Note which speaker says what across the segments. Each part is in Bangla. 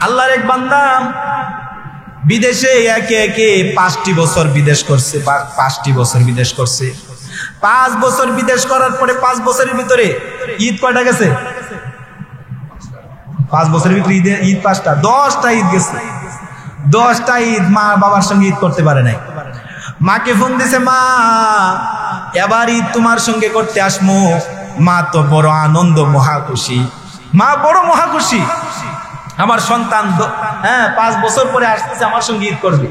Speaker 1: আল্লাহর এক বান্দা বিদেশে একে একে 5টি বছর বিদেশ করছে, 5টি বছর বিদেশ করছে। 5 বছর বিদেশ করার পরে 5 বছরের ভিতরে ঈদ কয়টা গেছে? 5 বছরের ভিতরে ঈদ 5টা, 10টা ঈদ গেছে। 10টা ঈদ মা বাবার সঙ্গে ঈদ করতে পারে নাই। মাকে ফোন দিছে, মা এবার ঈদ তোমার সঙ্গে করতে আসমো। মা তো বড় আনন্দ, মহা খুশি। মা বড় মহা খুশি, আমার সন্তান 5 বছর পরে আসতেছে, আমার সঙ্গে ঈদ করবে।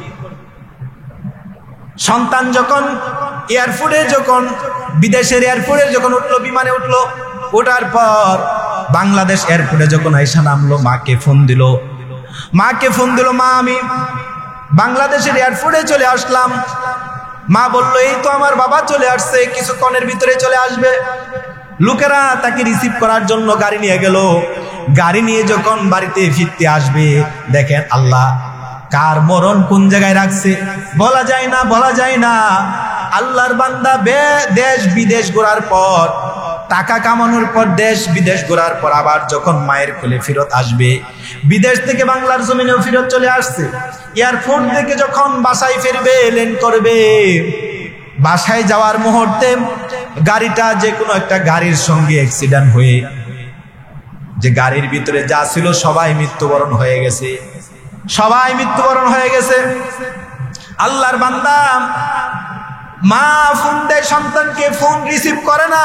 Speaker 1: সন্তান যখন এয়ারপোর্টে, যখন বিদেশের এয়ারপোর্টে যখন উঠলো, বিমানে উঠলো, ওঠার পর বাংলাদেশ এয়ারপোর্টে যখন আইসা নামলো, মাকে ফোন দিল। মা আমি বাংলাদেশের এয়ারপোর্টে চলে আসলাম। মা বলল, এই তো আমার বাবা চলে আসছে, কিছুক্ষণের ভিতরে চলে আসবে। লোকেরা তাকে রিসিভ করার জন্য গাড়ি নিয়ে গেল। গাড়ি নিয়ে যখন বাড়িতে ফিরতে আসবে, দেখেন আল্লাহ কার মরণ কোন জায়গায় রাখছে বলা যায় না। আল্লাহর বান্দা দেশ বিদেশ ঘোরার পর, টাকা কামানোর পর, দেশ বিদেশ ঘোরার পর আবার যখন মায়ের কোলে ফেরত আসবে, বিদেশ থেকে বাংলার জমিনেও ফেরত চলে আসছে। এয়ারপোর্ট থেকে যখন বাসায় ফিরবে, ল্যান্ড করবে, বাসায় যাওয়ার মুহূর্তে গাড়িটা যে কোনো একটা গাড়ির সঙ্গে অ্যাক্সিডেন্ট হয়ে, যে গাড়ির ভিতরে যা ছিল সবাই মৃত্যুবরণ হয়ে গেছে। আল্লাহর বান্দা মা ফোন দেয় সন্তানকে, ফোন রিসিভ করে না।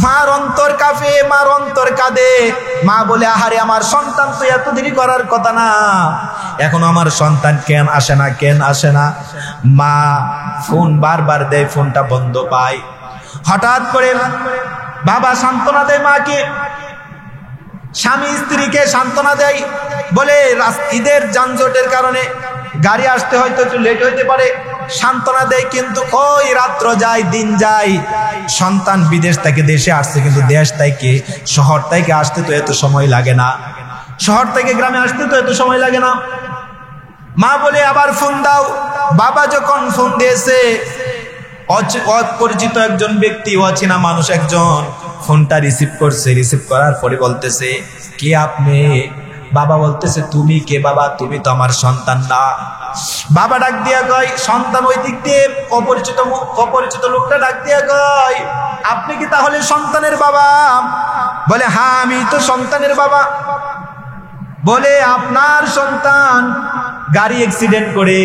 Speaker 1: মার অন্তর কাঁপে, মার অন্তর কাঁদে। মা বলে, আহারে আমার সন্তান তো এত দেরি করার কথা না, এখন আমার সন্তান কেন আসে না। মা ফোন বারবার দেয়, ফোনটা বন্ধ পায়। হঠাৎ করে বাবা সান্ত্বনা দেয় মাকে, স্বামী স্ত্রীকে সান্ত্বনা দেয়, বলে ঈদের যানজটের কারণে গাড়ি আসতে হয়তো একটু লেট হইতে পারে, সান্ত্বনা দেয়। কিন্তু ওই রাত্র যায়, দিন যায়, সন্তান বিদেশ থেকে দেশে আসছে, কিন্তু দেশ থেকে শহর থেকে আসতে তো এত সময় লাগে না, শহর থেকে গ্রামে আসতে তো এত সময় লাগে না। মা বলে, আবার ফোন দাও। বাবা যখন ফোন দিয়েছে, অপরিচিত একজন ব্যক্তি, অচেনা মানুষ একজন ফোনটা রিসিভ করছে। রিসিভ করার পরে বলতেছে, কে আপনি? বাবা বলতেছে, তুমি কে বাবা? তুমি তো আমার সন্তান না। বাবা ডাক দিয়া কয়, সন্তান ওই দিক দিয়ে অপরিচিত লোকটা ডাক দিয়া কয়, আপনি কি তাহলে সন্তানের বাবা? বলে, হ্যাঁ আমি তো সন্তানের বাবা। বলে, আপনার সন্তান গাড়ি অ্যাক্সিডেন্ট করে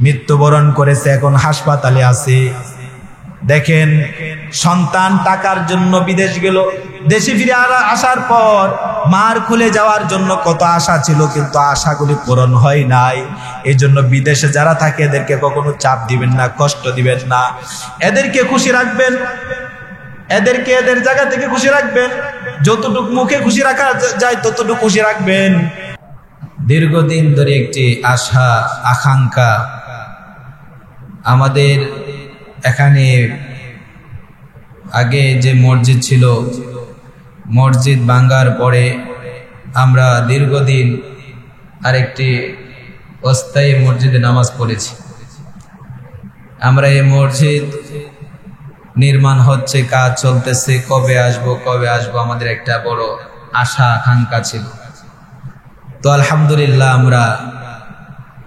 Speaker 1: মৃত্যুবরণ করেছে, এখন হাসপাতালে আছে। দেখেন, সন্তান টাকার জন্য বিদেশ গেল, দেশে ফিরে আসার পর মার খুলে যাওয়ার জন্য কত আশা ছিল, কিন্তু আশাগুলি পূরণ হয় নাই। এই জন্য বিদেশে যারা থাকে এদেরকে কখনো চাপ দিবেন না, কষ্ট দিবেন না, এদেরকে খুশি রাখবেন, এদেরকে এদের জায়গা থেকে খুশি রাখবেন, যতটুকু মুখে খুশি রাখা যায় ততটুকু খুশি রাখবেন। দীর্ঘদিন ধরে একটি আশা আকাঙ্ক্ষা আমাদের এখানে, আগে যে মসজিদ ছিল, মসজিদ ভাঙার পরে আমরা দীর্ঘদিন আরেকটি অস্থায়ী মসজিদে নামাজ পড়েছি। আমরা এই মসজিদ নির্মাণ হচ্ছে, কাজ চলতেছে, কবে আসবো আমাদের একটা বড় আশা আকাঙ্ক্ষা ছিল। তো আলহামদুলিল্লাহ, আমরা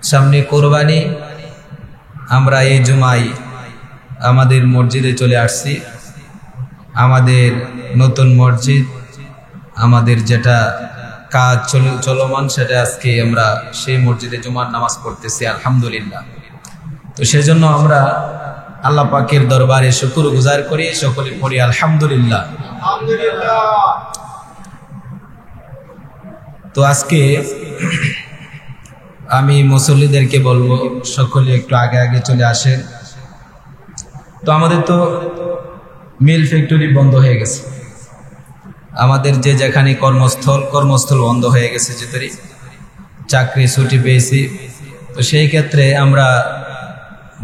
Speaker 1: সামনে কোরবানি, আমরা এই জুমায় আমাদের মসজিদে চলে আসছি। আমাদের নতুন মসজিদ, আমাদের যেটা কাজ চলমান, সেটা আজকে আমরা সেই মসজিদে জুমার নামাজ পড়তেছি আলহামদুলিল্লাহ। তো সেজন্য আমরা আল্লাহ পাকের দরবারে শুকর গুজার করি, সকলে পড়ি আলহামদুলিল্লাহ। তো আজকে আমি মুসল্লিদেরকে বলবো, সকলে একটু আগে আগে চলে আসেন। তো আমাদের তো মিল ফ্যাক্টরি বন্ধ হয়ে গেছে, আমাদের যে যেখানে কর্মস্থল বন্ধ হয়ে গেছে, যেতেরই চাকরি ছুটি পেয়েছি। তো সেই ক্ষেত্রে আমরা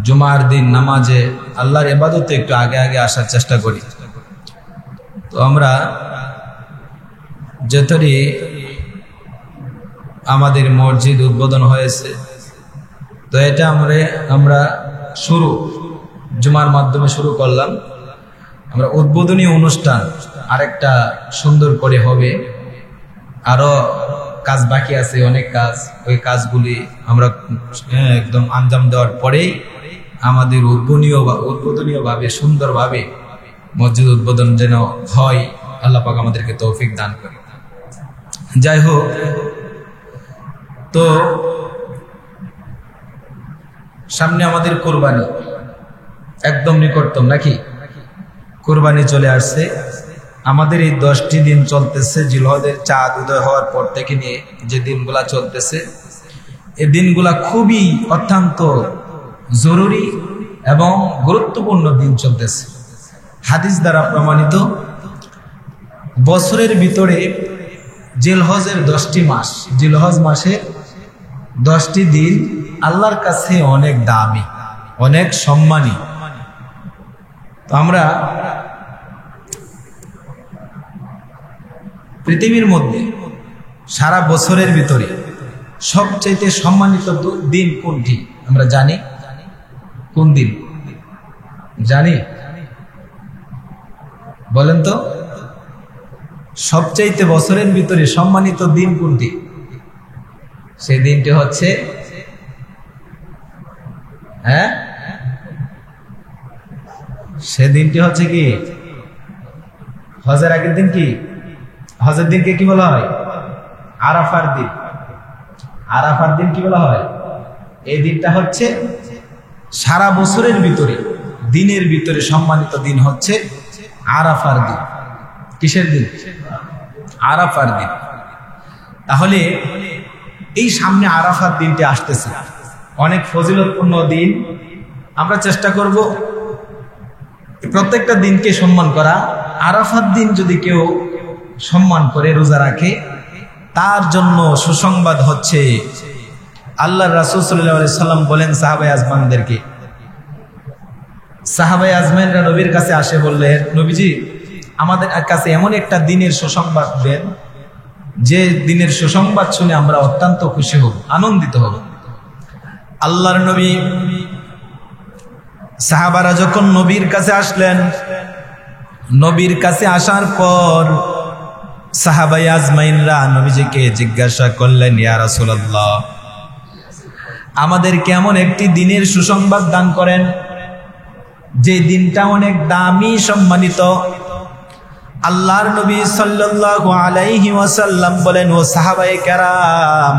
Speaker 1: জুমার দিন নামাজে আল্লাহর ইবাদতে একটু আগে আগে আসার চেষ্টা করি। তো আমরা যেতেরই আমাদের মসজিদ উদ্বোধন হয়েছে, তো এটা আমরা জুমার মাধ্যমে শুরু করলাম। আমরা উদ্বোধনী অনুষ্ঠান আরেকটা সুন্দর করে হবে, আরো কাজ বাকি আছে, অনেক কাজ। ওই কাজগুলি আমরা একদম আঞ্জাম দেওয়ার পরেই আমাদের উদ্বোধনীয় ভাবে সুন্দরভাবে মসজিদ উদ্বোধন যেন হয়, আল্লাহ পাক আমাদেরকে তৌফিক দান করে। যাই হোক, তো সামনে আমাদের কোরবানি একদম নিকটতম, নাকি? কোরবানি চলে আসছে। আমাদের এই 10টি দিন চলতেছে, জিলহজের চাঁদ উদয় হওয়ার পর থেকে নিয়ে যে দিনগুলা চলতেছে, এই দিনগুলা খুবই অত্যন্ত জরুরি এবং গুরুত্বপূর্ণ দিন চলতেছে। হাদিস দ্বারা প্রমাণিত, বছরের ভিতরে জিলহজের 10টি মাস, জিলহজ মাসের 10টি দিন আল্লাহর কাছে অনেক দামি, অনেক সম্মানী। তো আমরা পৃথিবীর মধ্যে সারা বছরের ভিতরে সবচেয়ে সম্মানিত দিন কোনটি আমরা জানি? কোন দিন জানি? বলেন তো, সবচেয়ে বছরের ভিতরে সম্মানিত দিন কোনটি? সেই দিনটি হচ্ছে সেদিনটি হচ্ছে কি? হজের আগের দিন। কি হজের দিনকে কি বলা হয়? আরাফার দিন। আরাফার দিন কি বলা হয়? এই দিনটা হচ্ছে সারা বছরের ভিতরে দিনের ভিতরে সম্মানিত দিন হচ্ছে আরাফার দিন। কিসের দিন? আরাফার দিন। তাহলে এই সামনে আরাফার দিনটি আসতেছে, অনেক ফজিলতপূর্ণ দিন। আমরা চেষ্টা করব প্রত্যেকটা দিনকে সম্মান করা। আরাফার দিন যদি কেউ সম্মান করে, রোজা রাখে, তার জন্য সুসংবাদ হচ্ছে, আল্লাহর রাসূল সাল্লাল্লাহু আলাইহি সাল্লাম বলেন সাহাবায়ে আজমানদেরকে, সাহাবায়ে আজমানরা নবীর কাছে আসে, বললেন, নবীজি আমাদের কাছে এমন একটা দিনের সুসংবাদ দেন যে দিনের সুসংবাদ শুনে আমরা অত্যন্ত খুশি হব, আনন্দিত হব। আল্লাহর নবী, সাহাবারা যখন নবীর কাছে আসলেন, নবীর কাছে আসার পর সাহাবায়ে আজমাইনরা নবীজিকে জিজ্ঞাসা করলেন, ইয়া রাসূলুল্লাহ, আমাদের কেমন একটি দিনের সুসংবাদ দান করেন যে দিনটা অনেক দামি, সম্মানিত। আল্লাহর নবী সাল্লাল্লাহু আলাইহি ওয়াসাল্লাম বলেন, ও সাহাবায়ে কেরাম,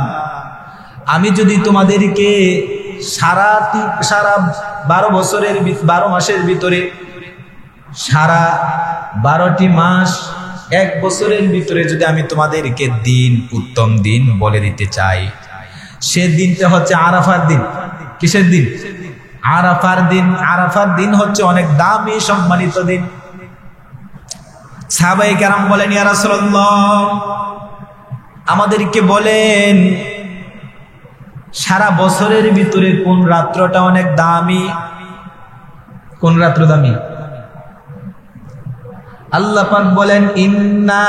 Speaker 1: আমি যদি তোমাদেরকে সারা 12 মাসের ভিতরে সারা 12টি মাস, 1 বছরের ভিতরে যদি আমি তোমাদেরকে দিন, উত্তম দিন বলে দিতে চাই, সে দিনটা হচ্ছে আরাফার দিন। কিসের দিন? আরাফার দিন। আরাফার দিন হচ্ছে অনেক দামি, সম্মানিত দিন। সাহাবায়ে কেরাম বলেন, ইয়া রাসূলুল্লাহ, আমাদেরকে বলেন সারা বছরের ভিতরে কোন রাত্রটা অনেক দামি? কোন রাত্র দামি? আল্লাহ পাক বলেন, ইন্না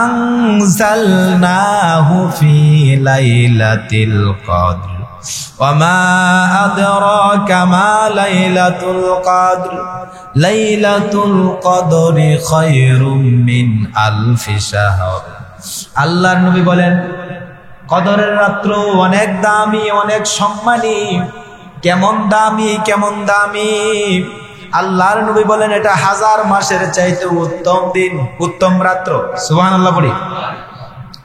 Speaker 1: আনজালনাহু ফি লাইলাতিল কদর ওয়া মা আদরাকা মা লাইলাতুল কদর লাইলাতুল কদরি খায়রুম মিন আলফি শাহর। আল্লাহর নবী বলেন, কদরের রাত্র অনেক দামি, অনেক সম্মানী। কেমন দামি, কেমন দামি! আল্লাহর নবী বলেন, এটা 1000 মাসের চাইতে উত্তম দিন, উত্তম রাত্র। সুবহানাল্লাহ বলি।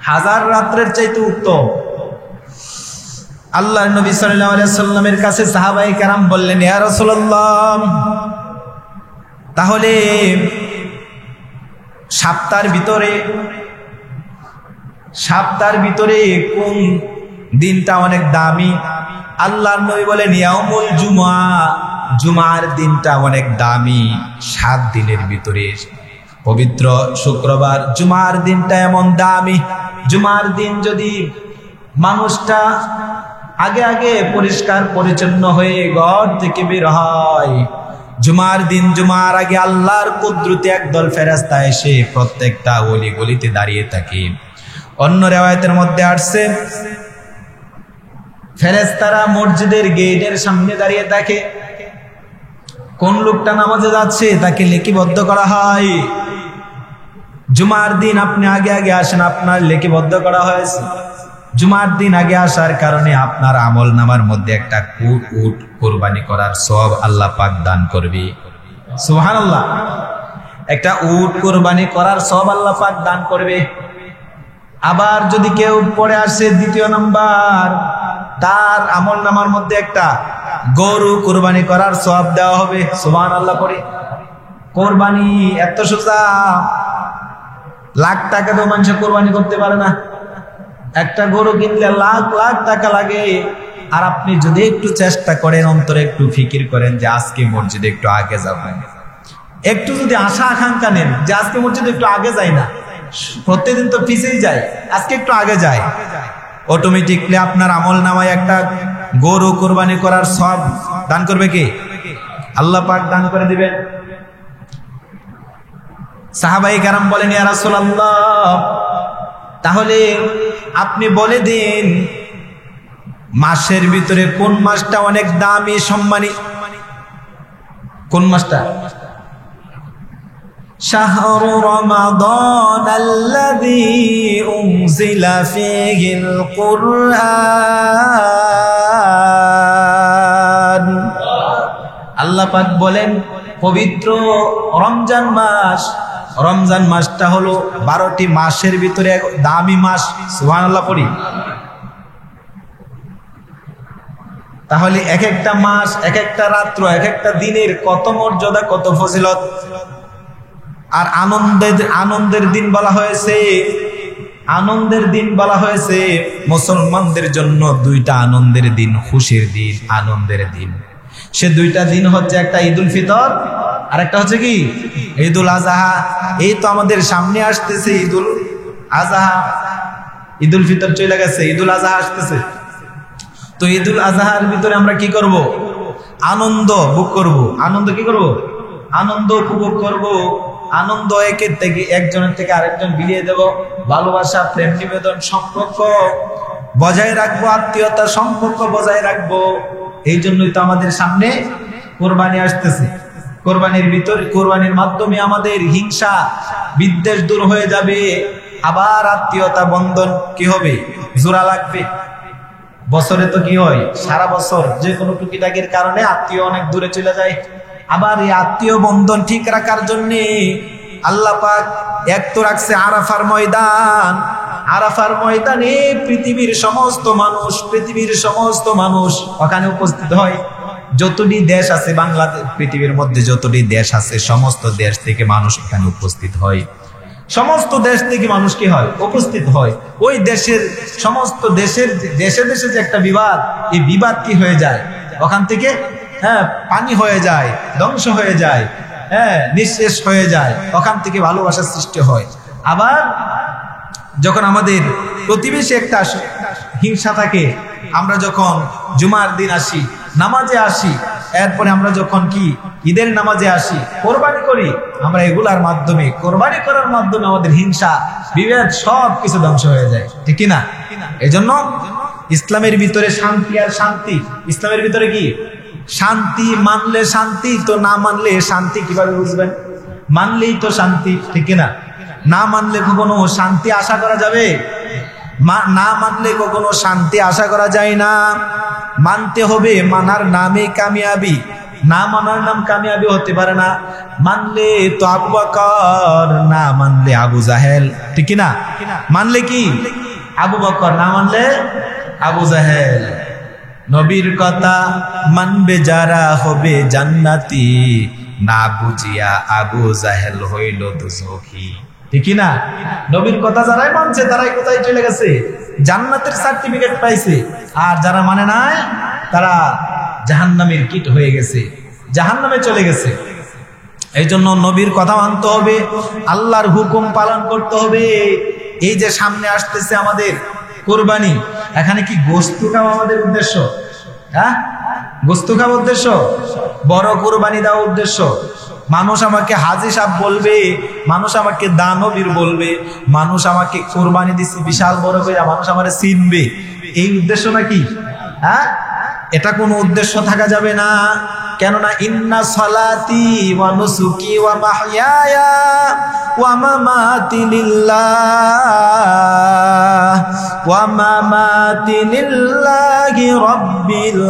Speaker 1: 1000 রাত্রের চাইতে উত্তম। আল্লাহর নবী সাল্লাল্লাহু আলাইহি সাল্লামের কাছে সাহাবায়ে কেরাম বললেন, ইয়া রাসূলুল্লাহ, তাহলে সপ্তাহের ভিতরে কোন দিনটা অনেক দামি? আল্লাহর নবী বলেন, ইয়াউমুল জুমআ, জুমার দিনটা অনেক দামি। 7 দিনের ভিতরে পবিত্র শুক্রবার, জুমার দিনটা এমন দামি। জুমার দিন যদি মানুষটা আগে আগে পরিষ্কার পরিচ্ছন্ন হয়ে ঘর থেকে বের হয়, জুমার দিন, জুমার আগে আল্লাহর কুদরতে একদল ফেরেশতা এসে প্রত্যেকটা অলি গলিতে দাঁড়িয়ে থাকে। অন্য রিওয়ায়াতের মধ্যে আসছে, ফেরেশতারা মসজিদের গেটের সামনে দাঁড়িয়ে থাকে। কোন লোকটা নামাজে যাচ্ছে তাকে লিপিবদ্ধ করা হয়। জুমার দিন আপনি আগে আগে আসেন, আপনার লিপিবদ্ধ করা হয়েছে। জুমার দিন আগে আসার কারণে আপনার আমল নামার মধ্যে একটা উট কোরবানি করার সওয়াব আল্লাহ পাক দান করবে। সুবহানাল্লাহ। একটা উট কোরবানি করার সওয়াব আল্লাহ পাক দান করবে। আবার যদি কেউ পরে আসে দ্বিতীয় নাম্বার, তার আমল নামার মধ্যে একটা গরু কোরবানি করার সওয়াব দেওয়া হবে। সুবহানাল্লাহ। পরে কোরবানি এত সোজা, লাখ টাকা তো মানুষ কোরবানি করতে পারে না। একটা গরু কিনলে লাখ লাখ টাকা লাগে। আর আপনি যদি একটু চেষ্টা করেন, অন্তরে একটু ফিকির করেন যে আজকে মসজিদে একটু আগে যাবেন, একটু যদি আশা আকাঙ্ক্ষা নেন যে আজকে মসজিদে একটু আগে যাই না, প্রত্যেকদিন তো পিছেই যায়, আজকে একটু আগে যায়, অটোমেটিকলি আপনার আমল নামায় একটা গরু কোরবানি করার সব দান করবে কে? আল্লাহ পাক দান করে দিবেন। সাহাবায়ে কেরাম বলেন, ইয়া রাসূলুল্লাহ, তাহলে আপনি বলে দিন মাসের ভিতরে কোন মাসটা অনেক দামি সম্মানী? কোন মাসটা? শাহরু রমাদান আল্লাযী উনজিলা ফীহিল কুরআন। আল্লাহ পাক বলেন পবিত্র রমজান মাস, রমজান মাসটা হলো 12টি মাসের ভিতরে এক দামি মাস। সুবহানাল্লাহ পড়ি। তাহলে এক একটা মাস, এক একটা রাত্র, এক একটা দিনের কত মর্যাদা, কত ফজিলত। আর আনন্দের দিন বলা হয়েছে, আনন্দের দিন বলা হয়েছে মুসলমানদের জন্য দুইটা আনন্দের দিন, খুশির দিন, আনন্দের দিন। সে দুইটা দিন হচ্ছে একটা ঈদুল ফিতর, আর একটা হচ্ছে কি ঈদুল আজহা। এই তো আমাদের সামনে আসতেছে ঈদুল আজহা। ঈদুল ফিতর চলে গেছে, ঈদুল আজহা আসতেছে। তো ঈদুল আজহার ভিতরে আমরা কি করব? আনন্দ ভোগ করব। আনন্দ কি করব? আনন্দ উপভোগ করব। আনন্দ একজনের থেকে আরেকজন বিলিয়ে দেব। ভালোবাসা, প্রেম নিবেদন, সম্পর্ক বজায় রাখবো, আত্মীয়তা সম্পর্ক বজায় রাখবো। এই জন্যই তো আমাদের সামনে কোরবানি আসতেছে। কোরবানির মাধ্যমে আমাদের হিংসা বিদ্বেষ দূর হয়ে যাবে। আবার আত্মীয়তা বন্ধন কি হবে? জোড়া লাগবে। বছরে তো কি হয়, সারা বছর যে কোনো টুকিটাকির কারণে আত্মীয় অনেক দূরে চলে যায়। আবার এই আত্মীয় বন্ধন ঠিক রাখার জন্য আল্লাহ পাক এক তো রাখছে আরাফার ময়দান। আরাফার ময়দানে পৃথিবীর সমস্ত মানুষ ওখানে উপস্থিত হয়। যতটি দেশ আছে বাংলাদেশ, পৃথিবীর মধ্যে যতটি দেশ আছে সমস্ত দেশ থেকে মানুষ এখানে উপস্থিত হয়। সমস্ত দেশ থেকে মানুষ কি হয়? উপস্থিত হয়। ওই দেশের সমস্ত দেশে দেশে যে একটা বিবাদ, এই বিবাদ কি হয়ে যায়? ওখান থেকে পানি হয়ে যায়, ধ্বংস হয়ে যায়, নিঃশেষ হয়ে যায়। ওখান থেকে ভালোবাসার সৃষ্টি হয়। আবার যখন আমাদের প্রতিবেশী একটা হিংসা থাকে, আমরা যখন জুমার দিন আসি, নামাজে আসি, এরপরে আমরা যখন কি ঈদের নামাজে আসি, কোরবানি করি, আমরা এগুলার মাধ্যমে, কোরবানি করার মাধ্যমে আমাদের হিংসা বিভেদ সব কিছু ধ্বংস হয়ে যায়। ঠিক কিনা? এজন্য ইসলামের ভিতরে শান্তি আর শান্তি। ইসলামের ভিতরে কি শান্তি? মানলে শান্তি, তো না মানলে শান্তি কিভাবে বুঝবেন? মানলেই তো শান্তি। ঠিক কিনা? না মানলে কখনো শান্তি আশা করা যাবে? না মানলে কখনো শান্তি আশা করা যায় না। মানতে হবে, মানার নামে কামিয়াবি, না মানার নাম কামিয়াবি হতে পারে না। মানলে তো আবু বকর, না মানলে আবু জাহেল। ঠিক না? মানলে কি আবু বকর, না মানলে আবু জাহেল। নবীর কথা মানবে যারা হবে জান্নাতি, না বুঝিয়া আবু জাহেল হইল দুজখী। ঠিক না? নবীর কথা যারাই মানছে তারাই কোথায় চলে গেছে? জান্নাতের সার্টিফিকেট পাইছে। আর যারা মানে নাই তারা জাহান্নামের কীট হয়ে গেছে, জাহান্নামে চলে গেছে। এই জন্য নবীর কথা মানতে হবে, আল্লাহর হুকুম পালন করতে হবে। এই যে সামনে আসতেছে আমাদের কোরবানি, এখানে কি গোশত খাওয়া আমাদের উদ্দেশ্য? গোশত খাওয়া উদ্দেশ্য? বড় কোরবানি দেওয়া উদ্দেশ্য? মানুষ আমাকে হাজী সাহেব বলবে, মানুষ আমাকে দানবীর বলবে, মানুষ আমাকে কোরবানি দিচ্ছে বিশাল বড় করে, মানুষ আমারে চিনবে, এই উদ্দেশ্য নাকি? এটা কোনো উদ্দেশ্য থাকা যাবে না। কেননা ইন্না সালাতি ওয়া নুসুকি ওয়া মাহইয়ায়া ওয়া মামাতি লিল্লাহ ওয়া মামাতি লিল্লাহি রাব্বিল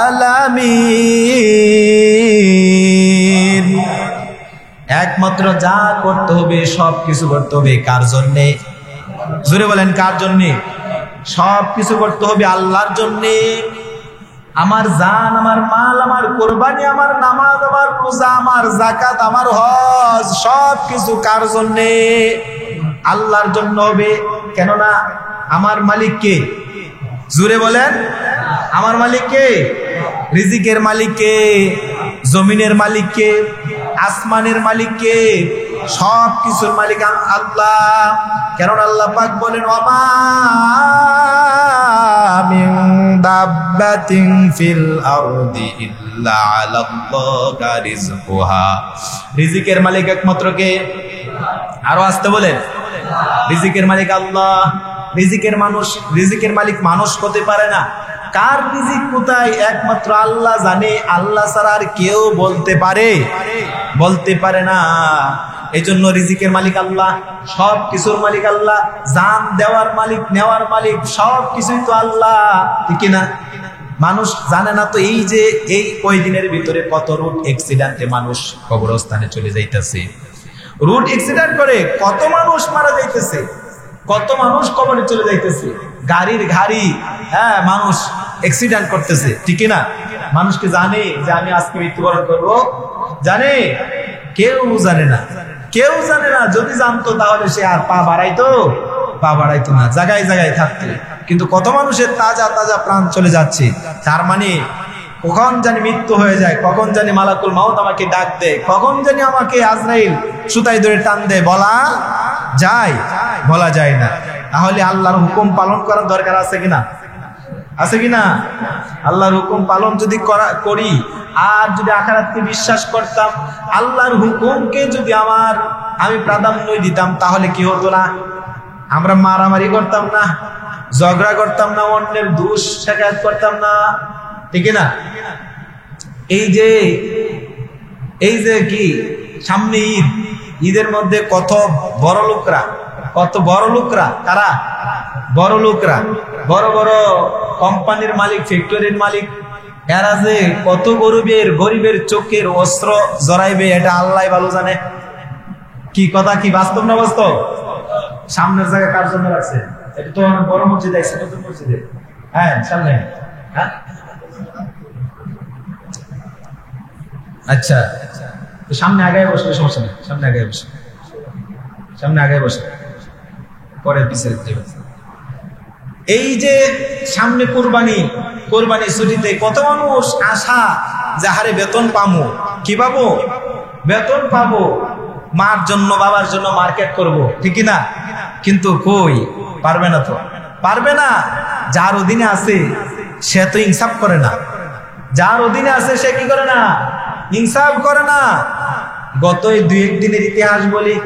Speaker 1: আলামিন। একমাত্র যা করতে হবে সব কিছু করতে হবে কার জন্যে? জোরে বলেন কার জন্যে? সব কিছু করতে হবে আল্লাহর জন্যে। আমার জান, আমার মাল, আমার কোরবানি, আমার নামাজ, আমার রোজা, আমার যাকাত, আমার হজ সব কিছু কার জন্যে? আল্লাহর জন্য হবে। কেননা আমার মালিক কে? জোরে বলেন আমার মালিক কে? রিজিকের মালিক কে? জমিনের মালিক কে? আসমানের মালিক কে? সব কিছুর মালিক আল্লাহ। কেননা আল্লাহ পাক বলেন ওয়ামা মিন দাব্বাতিন ফিল আরদি ইল্লা আলাল্লাহি রিজকুহা। রিজিকের মালিক একমাত্র কে? আরো আসতে বলেন রিজিকের মালিক আল্লাহ। রিজিকের মালিক মানুষ হতে পারে না। কার রিজিক কোথায় একমাত্র আল্লাহ জানে। আল্লাহ ছাড়া আর কেউ বলতে পারে না। এই জন্য রিজিকের মালিক আল্লাহ, সব কিছুর মালিক আল্লাহ, জান দেওয়ার মালিক, নেওয়ার মালিক, সব কিছুই তো আল্লাহ, ঠিক না? মানুষ জানে না তো এই যে এই কয়দিনের ভিতরে কত রোড অ্যাক্সিডেন্টে মানুষ কবরস্থানে চলে যাইতেছে। রোড অ্যাক্সিডেন্ট করে কত মানুষ মারা যাইতেছে, কত মানুষ কবরে চলে যাইতেছে। গাড়ির ঘাড়ি মানুষ অ্যাক্সিডেন্ট করতেছে, ঠিক না? মানুষ কি জানে যে আমি আজকে মৃত্যুবরণ করবো? জানে? কেউ জানে না, কেউ জানে না। যদি জানতো তাহলে সে আর পা বাড়াইতো না, জায়গায় জায়গায় থাকতো। কিন্তু কত মানুষের তাজা তাজা প্রাণ চলে যাচ্ছে। তার মানে কখন জানি মৃত্যু হয়ে যায়, কখন জানি মালাকুল মাউত আমাকে ডাক দেয়, কখন জানি আমাকে আজরাইল সুতাই ধরে টান দেয়, বলা যায় না। তাহলে আল্লাহর হুকুম পালন করার দরকার আছে কিনা? আল্লাহর হুকুম পালন যদি করি, আর যদি আখিরাতকে বিশ্বাস করতাম, আল্লাহর হুকুমকে যদি আমি প্রাধান্য দিতাম, তাহলে কি হতো না? আমরা মারামারি করতাম না, ঝগড়া করতাম না, অন্যের দোষ শিকায়ত করতাম না, ঠিক না? এই যে কি সামনে ঈদের মধ্যে কত বড় লোকরা কারা? বড় লোকরা, বড় বড় কোম্পানির মালিক, ফ্যাক্টরির মালিক, এরা যে কত গরিবের চোখের অস্ত্র জড়াইবে এটা আল্লাহ ভালো জানে। কি কথা, কি বাস্তব না বাস্তব? সামনের জায়গা কার জন্য রাখছে? এটা তো অনেক বড় মসজিদ আছে, নতুন মসজিদে, সামনে। আচ্ছা, তো সামনে আগায় বসলে সমস্যা নেই, সামনে আগায় বসে পরে পিছিয়ে দেবে। এই যে সামনে কোরবানি ছুটিতে কত মানুষ আশা যে হারে বেতন পাবো, কি পাবো? বেতন পাবো, মার জন্য বাবার জন্য মার্কেট করব, ঠিক না? কিন্তু কই, পারবে না। যার অধীনে আছে সে তো ইনসাফ করে না। যার অধীনে আছে সে কি করে না? ইনসাফ করে না। গত 2-1 দিনের ইতিহাস বলি,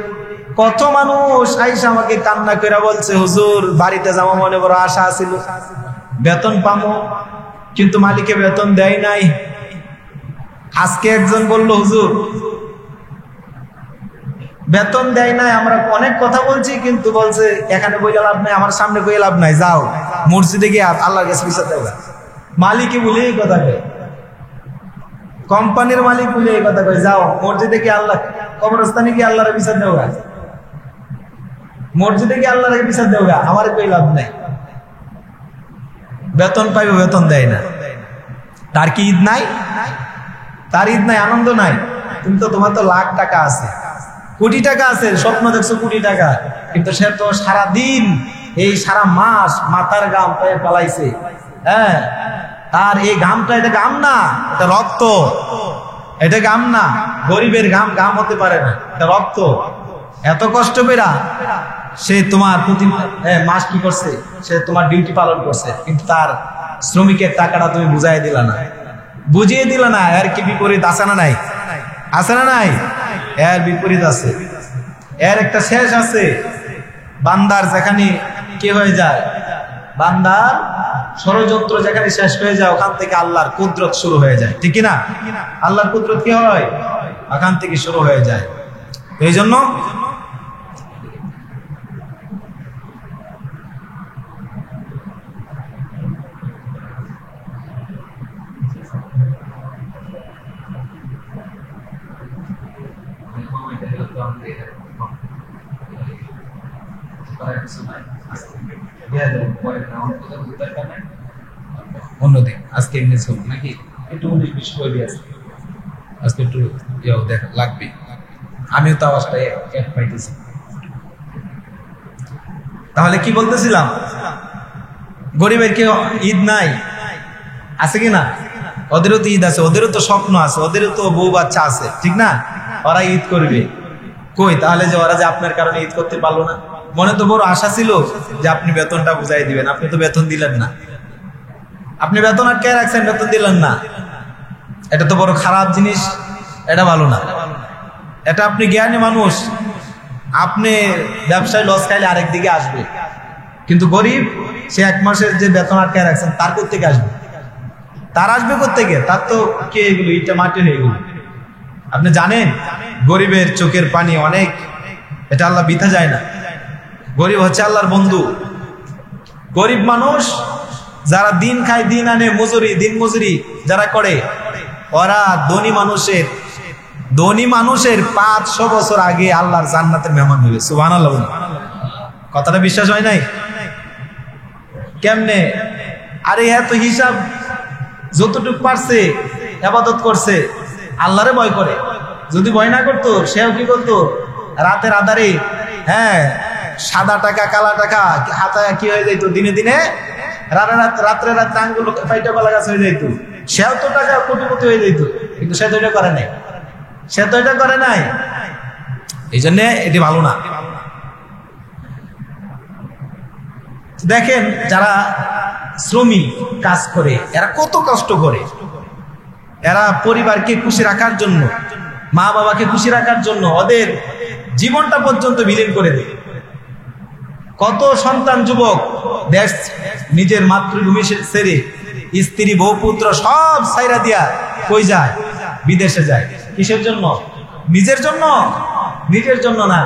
Speaker 1: কত মানুষ আইসা আমাকে কান্না করে বলছে, হুজুর বাড়িতে যাবো, মনে বড় আশা ছিল, বেতন পাবো, কিন্তু মালিকে বেতন দেয় নাই। আজকে একজন বলল, হুজুর বেতন দেয় নাই, আমরা অনেক কথা বলছি, কিন্তু বলছে এখানে বইলে লাভ নাই, আমার সামনে বইলে লাভ নাই, যাও মসজিদে গিয়ে আল্লাহর কাছে বিচার দেওয়া। মালিকে বলে এই কথা কয়, কোম্পানির মালিক বলে এই কথা কয়, যাও মসজিদে গিয়ে আল্লাহ, কবরস্থানে গিয়ে আল্লাহর বিচার দেওয়া, মসজিদে গিয়ে আল্লাহর বিচার দেওয়া, আমার কই লাভ নাই। বেতন পাইবে, বেতন দেয় না। তার কি ঈদ নাই? তার ঈদ নাই, আনন্দ নাই। কিন্তু তোমার তো লাখ টাকা আছে, কোটি টাকা আছে, স্বপ্ন দেখছো কোটি টাকা, কিন্তু সে তো সারাদিন, এই সারা মাস মাথার ঘাম পায়ে পালাইছে। তার এই ঘামটা, এটা ঘাম না, এটা রক্ত। এটা ঘাম না, গরিবের ঘাম হতে পারে না, এটা রক্ত। এত কষ্ট পেরা সে তোমার প্রতি মাস কি করছে, সে তোমার ডিউটি পালন করছে, কিন্তু তার শ্রমিকের টাকাটা তুমি বুঝিয়ে দিলা না। এর কি বিপরীত আছে না নাই? এর বিপরীত আছে, এর একটা শেষ আছে। বান্দার যেখানে কি হয়ে যায়, বান্দার ষড়যন্ত্র যেখানে শেষ হয়ে যায় ওখান থেকে আল্লাহর কুদরত শুরু হয়ে যায়, ঠিক না? আল্লাহর কুদরত কি হয়? ওখান থেকে শুরু হয়ে যায়। এই জন্য অন্যদিন আজকে ইংলিশ হোক নাকি একটু 19-20 করে দিয়ে আজকে একটু দেখা লাগবে। আমিও তো আওয়াজটা পাইতেছি। তাহলে কি বলতেছিলাম, গরিবের কেউ ঈদ নাই আছে কি না? ওদেরও তো ঈদ আছে, ওদেরও তো স্বপ্ন আছে, ওদেরও তো বউ বাচ্চা আছে, ঠিক না? ওরা ঈদ করবে কই? তাহলে যে ওরা যে আপনার কারণে ঈদ করতে পারলো না, মনে তো বড় আশা ছিল যে আপনি বেতনটা বুঝাই দিবেন, আপনি তো বেতন দিলেন না। আপনি বেতন আটকে রাখছেন, বেতন দিলেন না, এটা তো বড় খারাপ জিনিস, এটা ভালো না। এটা আপনি জ্ঞানী মানুষ, আপনি ব্যবসায় লস খাইলে আরেক দিকে আসবে, কিন্তু গরিব সে 1 মাসের যে বেতন আটকে রাখছেন তার কোত্থেকে আসবে? তার আসবে কোত্থেকে? তার তো কে এগুলো ইটা মাটি হয়ে গেল। আপনি জানেন গরিবের চোখের পানি অনেক, এটা আল্লাহ বিথা যায় না। গরিব হচ্ছে আল্লাহর বন্ধু। গরিব মানুষ যারা দিন খায়, দিন আনে, মজুরি, দিন মজুরি যারা করে, ওরা ধনী মানুষের 500 বছর আগে আল্লাহর জান্নাতের মেহমান হবে। সুবহানাল্লাহ। কথাটা বিশ্বাস হয় নাই? কেমনে? আরে এত হিসাব, যতটুকু পারছে ইবাদত করছে, আল্লাহরে ভয় করে। যদি ভয় না করতো সেও কি করতো? রাতের আধারে সাদা টাকা কালা টাকা হাতায় কি হয়ে যাইতো, দিনে দিনে রাত্রে আঙ্গুল পাইটা কলা গাছ হয়ে যাইতো। সেও তো টাকা কোটিপতি হয়ে যাইতো, কিন্তু সে তো এটা করে নাই। এই জন্য এটি ভালো না। দেখেন যারা শ্রমিক কাজ করে এরা কত কষ্ট করে, এরা পরিবারকে খুশি রাখার জন্য, মা বাবাকে খুশি রাখার জন্য ওদের জীবনটা পর্যন্ত বিলীন করে দেয়। কত সন্তান যুবক দেশ নিজের মাতৃভূমি ছেড়ে স্ত্রী বউ পুত্র সব ছাইরা দিয়া কই যায়? বিদেশে যায়। কিসের জন্য? নিজের জন্য? নিজের জন্য না,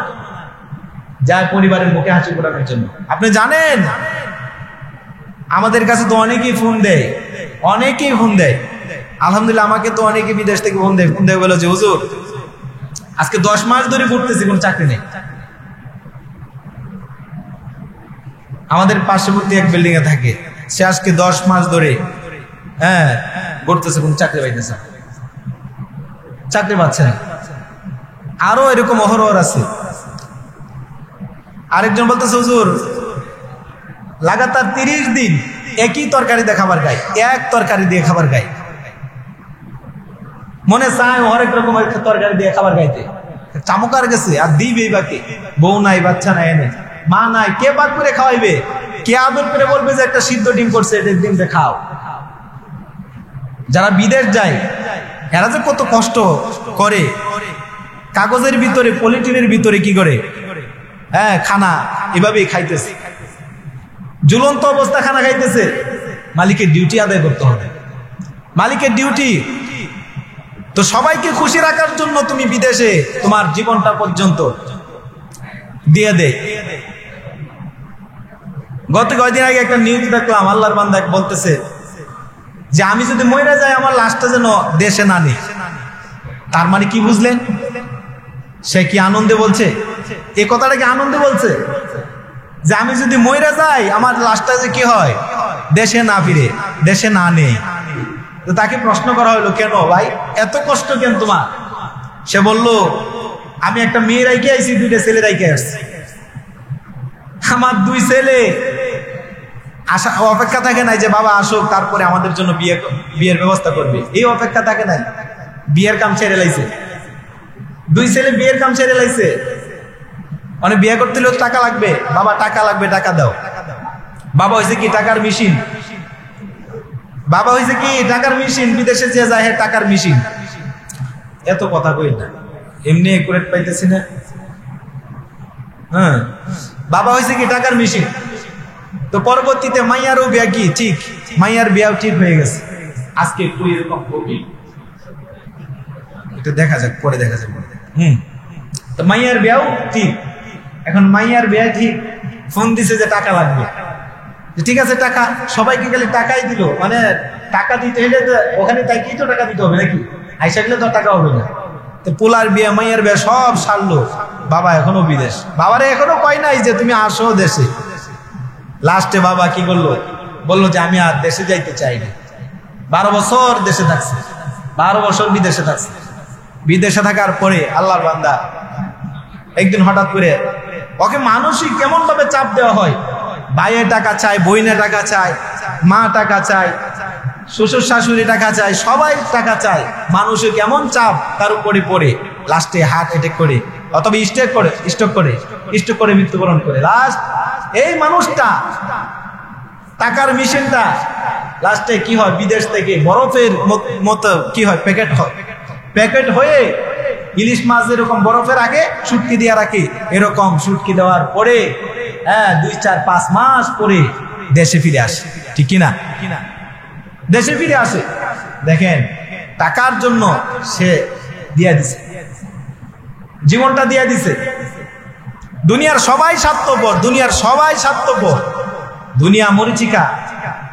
Speaker 1: যায় পরিবারের মুখে হাসি ফোটানোর জন্য। আপনি জানেন আমাদের কাছে তো অনেকেই ফোন দেয়, আলহামদুলিল্লাহ আমাকে তো অনেকে বিদেশ থেকে ফোন দেয় বলে যে হুজুর আজকে 10 মাস ধরে ঘুরতেছি, কোনো চাকরি নেই। আমাদের পার্শ্ববর্তী এক বিল্ডিং এ থাকে, সে আজকে 10 মাস ধরে ঘুরতেছে, কোনো চাকরি পাইতেছে, চাকরি পাচ্ছে না। আরো এরকম অহরহ আছে। আরেকজন বলতেছে হুজুর লাগাতার 30 দিন একই তরকারি দিয়ে খাবার খাই, এক তরকারি দিয়ে খাবার খাই, মনে চায় হরেক রকমের তরকারি দিয়ে খাবার খাইতে, চামকার গেছে আর দিবেই বাকি, বউ নাই, বাচ্চা নাই, এনে মা নাই, কে পাক করে খাওয়াইবে? কে আদর করে বলবে যে একটা সিদ্ধ ডিম করছে, এটা ডিমটা খাও? যারা বিদেশ যায় এরা যে কত কষ্ট করে, কাগজের ভিতরে পলিথিনের ভিতরে কি করে খানা এভাবেই খাইতেছে, ঝুলন্ত অবস্থা খানা খাইতেছে। মালিকের ডিউটি আদায় করতে হবে, মালিকের ডিউটি। তো সবাইকে খুশি রাখার জন্য তুমি বিদেশে তোমার জীবনটা পর্যন্ত দিয়ে দে। গত কয়েকদিন আগে একটা নিউজ দেখলাম, আল্লাহর বান্দা বলতেছে যে আমি যদি মরে যাই আমার লাশটা যেন দেশে না নেই। তার মানে কি বুঝলেন? সে কি আনন্দে বলছে? এই কথাটা কি আনন্দে বলছে যে আমি যদি মরে যাই আমার লাশটা যে কি হয়, দেশে না ফিরে, দেশে না নেই? তো তাকে প্রশ্ন করা হলো, কেন ভাই এত কষ্ট কেন তোমার? সে বলল আমি একটা মেয়ে রাইকে আইছি, 2টা ছেলে রাইকে আসছি, আমার 2 ছেলে আশা অপেক্ষা থাকে নাই যে বাবা আসুক তারপরে আমাদের জন্য বিয়ের ব্যবস্থা করবে, এই অপেক্ষা থাকে নাই। বিয়ের কাম ছেড়ে লাইছে, 2 ছেলে বিয়ের কাম ছেড়ে লাইছে। মানে বিয়ে করতে হলেও টাকা লাগবে, বাবা টাকা লাগবে, টাকা দাও। বাবা হয়েছে কি টাকার মেশিন, বাবা হয়েছে কি টাকার মেশিন, বিদেশে যে যায় টাকার মেশিন। এত কথা কই না, এমনি একুরেট পাইতেছি না। বাবা হয়েছে কি টাকার মেশিন, তো পরবর্তীতে মাইয়ারও বিয়া কি ঠিক, মাইয়ার বিয়াও ঠিক হয়ে গেছে। আজকে একটু এরকম কবি এটা দেখা যাক, পরে দেখা যাক। তো মাইয়ার বিয়াও ঠিক, এখন মাইয়ার বিয়া ঠিক, ফোন দিছে যে টাকা লাগবে, ঠিক আছে টাকা, সবাইকে গেলে টাকাই দিল, মানে টাকা দিতে হলে ওখানে তাই কি তো টাকা দিতে হবে নাকি, আইসা গেলে তো টাকা হবে না। তো পোলার বিয়া মাইয়ার বিয়া সব সারলো, বাবা এখনো বিদেশ, বাবারে এখনো কয় নাই যে তুমি আসো দেশে। লাস্টে বাবা কি করলো, বললো যে আমি আর দেশে যাইতে চাই না। 12 বছর দেশে থাকছে, 12 বছর বিদেশে থাকছে। বিদেশে থাকার পরে আল্লাহর বান্দা একদিন হঠাৎ করে, ওকে মানসিক কেমন ভাবে চাপ দেওয়া হয়, ভাইয়ের টাকা চায়, বইনে টাকা চায়, মা টাকা চায়, শ্বশুর শাশুড়ি টাকা চায়, সবাই টাকা চায়, মানুষের কেমন চাপ তার উপরে পড়ে লাস্টে হার্ট অ্যাটাক করে অথবা স্ট্রোক করে মৃত্যুবরণ করে। লাস্ট এই মানুষটা টাকার মেশিনটা লাস্টে কি হয়, বিদেশ থেকে বরফের মতো কি হয়, প্যাকেট হয়ে ইলিশ মাছ এরকম বরফের আগে শুটকি দিয়ে রাখে, এরকম শুটকি দেওয়ার পরে 2, 4, 5 মাস পরে দেশে ফিরে আসে, ঠিক কিনা? দেশে ফিরে আসে, দেখেন টাকার জন্য সে দিয়ে দিছে, জীবনটা দিয়ে দিছে। দুনিয়ার সবাই স্বার্থপর, দুনিয়ার সবাই স্বার্থপর, দুনিয়া মরিচিকা,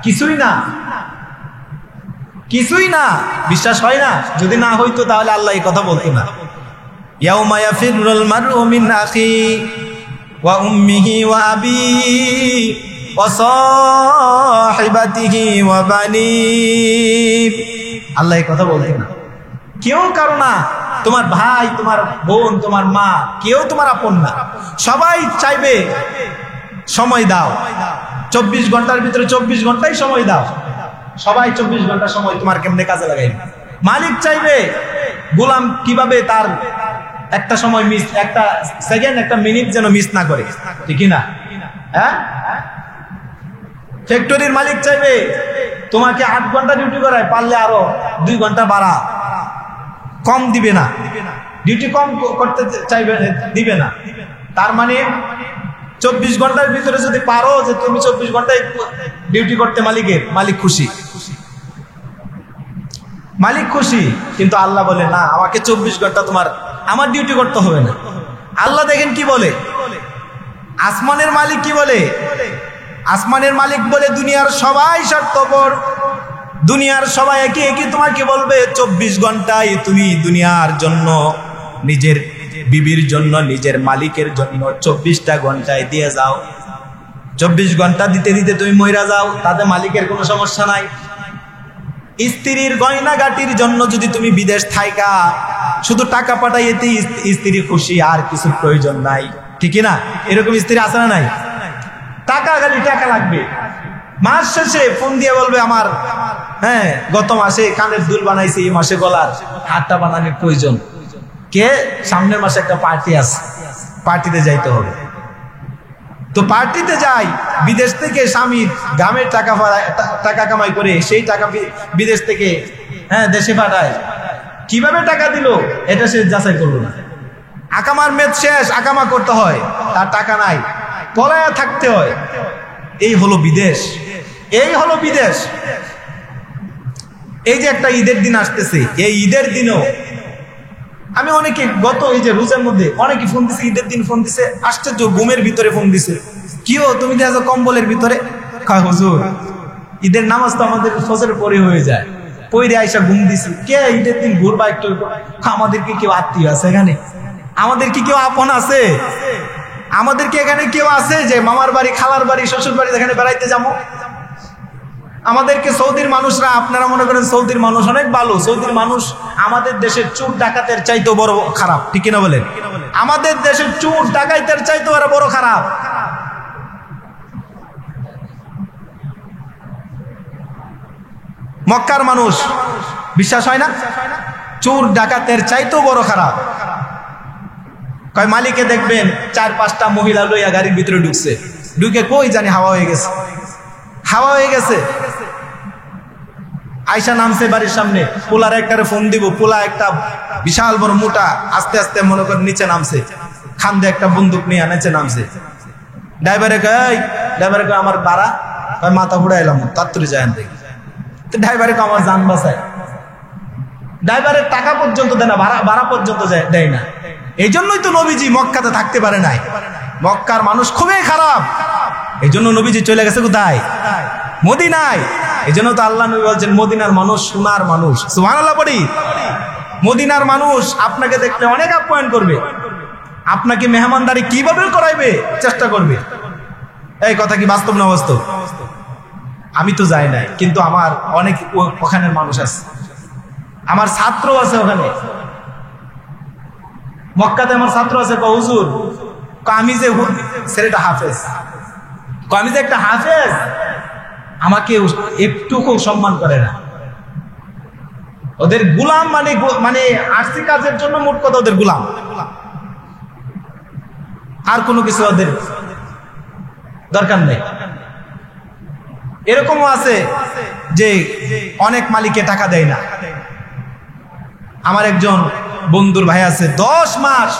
Speaker 1: কিছুই না, কিছুই না। বিশ্বাস হয় না? যদি না হইতো তাহলে আল্লাহ এই কথা বলতো না, ইয়াউমা ইয়াফিরুল মারউ মিন আখি ওয়া উম্মিহি ওয়া আবিহি ওয়া সাহিবাতিহি ওয়া বানি। আল্লাহ এই কথা বলতো না, কেউ কারো না, তোমার ভাই, তোমার বোন, তোমার মা, কেউ তোমার আপন না। সবাই চাইবে সময় দাও, 24 ঘন্টার ভিতরে 24 ঘন্টাই সময় দাও, সবাই 24 ঘন্টা সময় তোমার কেমনে কাজে লাগাইবে। মালিক চাইবে গোলাম কিভাবে তার একটা সময় মিস, একটা সেকেন্ড, একটা মিনিট যেন মিস না করে, ঠিক না? হ্যাঁ, ফ্যাক্টরির মালিক চাইবে তোমাকে 8 ঘন্টা ডিউটি করায়, পারলে আরো 2 ঘন্টা বাড়া, কম দিবে না, ডিউটি কম করতে চাইবে, দিবে না। তার মানে 24 ঘন্টার ভিতরে যদি পারো যে তুমি 24 ঘন্টায় ডিউটি করতে, মালিক খুশি, মালিক খুশি। কিন্তু আল্লাহ বলে না, আমাকে 24 ঘন্টা আমার ডিউটি করতে হবে না। আল্লাহ দেখেন কি বলে, আসমানের মালিক কি বলে, আসমানের মালিক বলে দুনিয়ার সবাই স্বার্থপর, দুনিয়ার সবাই একে তোমাকে বলবে 24 ঘন্টায় তুমি দুনিয়ার জন্য, নিজের বিবির জন্য, নিজের মালিকের জন্য 24টা ঘন্টায় দিয়ে যাও। 24 ঘন্টা দিতে দিতে তুমি মইরা যাও, তাতে মালিকের কোনো সমস্যা নাই। স্ত্রীর গয়নাগাটির জন্য যদি তুমি বিদেশ থাইকা শুধু টাকা পাঠাইতে স্ত্রী খুশি, আর কিছু প্রয়োজন নাই, ঠিক না? এরকম স্ত্রী আছে না নাই? টাকা, খালি টাকা লাগবে। মাস শেষে ফোন দিয়ে বলবে আমার গত মাসে কানের দুল বানাইছি, এই মাসে গলার হাতটা বানানোর প্রয়োজন, কে সামনের মাসে একটা পার্টি আছে, পার্টিতে যাইতে হবে। তো পার্টিতে যাই, বিদেশ থেকে স্বামী গ্রামের টাকা কামাই করে সেই টাকা বিদেশ থেকে দেশে পাঠায়, কিভাবে টাকা দিল এটা সে যাচাই করলো না। আকামার মেদ শেষ, আকামা করতে হয়, তার টাকা নাই, পলায়া থাকতে হয়। এই হলো বিদেশ, এই হলো বিদেশ। এই যে একটা ঈদের দিন আসতেছে, এই ঈদের দিনও আমি অনেকে গত এই যে রোজার মধ্যে অনেকে ফোন দিছে, ঈদের দিন ফোন দিছে, আশ্চর্য, ঘুমের ভিতরে ফোন দিছে, কিও তুমি দেখো কম্বলের ভিতরে, হুজুর ঈদের নামাজ তো আমাদের ফজরের পরে হয়ে যায়, পইরে আইসা ঘুম দিছি, কে ঈদের দিন ঘুরবা একটু, আমাদের কি কেউ আত্মীয় আছে এখানে, আমাদের কি কেউ আপন আছে, আমাদের কি এখানে কেউ আছে যে মামার বাড়ি, খালার বাড়ি, শ্বশুর বাড়ি এখানে বেড়াইতে যাবো? আমাদেরকে সৌদির মানুষরা, আপনারা মনে করেন সৌদির মানুষ অনেক ভালো, সৌদির মানুষ আমাদের দেশের চোর ডাকাতের চাইতেও বড় খারাপ, ঠিক কিনা বলেন? আমাদের দেশের চোর ডাকাতের চাইতেও এরা বড় খারাপ। মক্কার মানুষ, বিশ্বাস হয় না? চোর ডাকাতের চাইতেও বড় খারাপ। কয় মালিকে দেখবেন 4-5টা মহিলা লইয়া গাড়ির ভিতরে ঢুকছে, ঢুকে কই জানি হাওয়া হয়ে গেছে, হাওয়া হয়ে গেছে, আয়সা নামছে বাড়ির সামনে, পোলার একটারে ফোন দিব, পোলা একটা বিশাল বড় মোটা, আস্তে আস্তে মনে করেন নিচে নামছে, খান্দে একটা বন্দুক নিয়ে নিচে নামছে, ড্রাইভারে কয় আমার ভাড়া, কয় মাথা ফুড়ে এলাম তাড়াতাড়ি যায় দেখি। তো ড্রাইভারে কয় আমার জান বাঁচায়। ড্রাইভারের টাকা পর্যন্ত দেয় না, ভাড়া পর্যন্ত দেয় না। এই জন্যই তো নবীজি মক্কাতে থাকতে পারে নাই। মক্কার মানুষ খুবই খারাপ, এই জন্য নবীজি চলে গেছে কোথায়? মদিনায়। এই জন্য তো আল্লাহ নবী বলছেন মদিনার মানুষ সোনার মানুষ। সুবহানাল্লাহ পড়ি। মদিনার মানুষ আপনাকে দেখলে অনেক আপ্যায়ন করবে, আপনাকে মেহমানদারি কিভাবে করাইবে চেষ্টা করবে। এই কথা কি বাস্তব না বাস্তব? আমি তো যাই নাই, কিন্তু আমার অনেক ওখানের মানুষ আছে, আমার ছাত্র আছে ওখানে মক্কাতে। আমার ছাত্র আছে, হুজুর আমি যে ছেলেটা হাফেজ, আমি যে একটা হাফেজ, আমাকে একটুকু সম্মান করে না। ওদের গুলাম মানে আরসি কাজের জন্য মোট কথা ওদের গুলাম, আর কোনো কিছু ওদের দরকার নেই। এরকমও আছে যে অনেক মালিকে টাকা দেয় না। আমার একজন বন্ধুর ভাই আছে, 10 মাস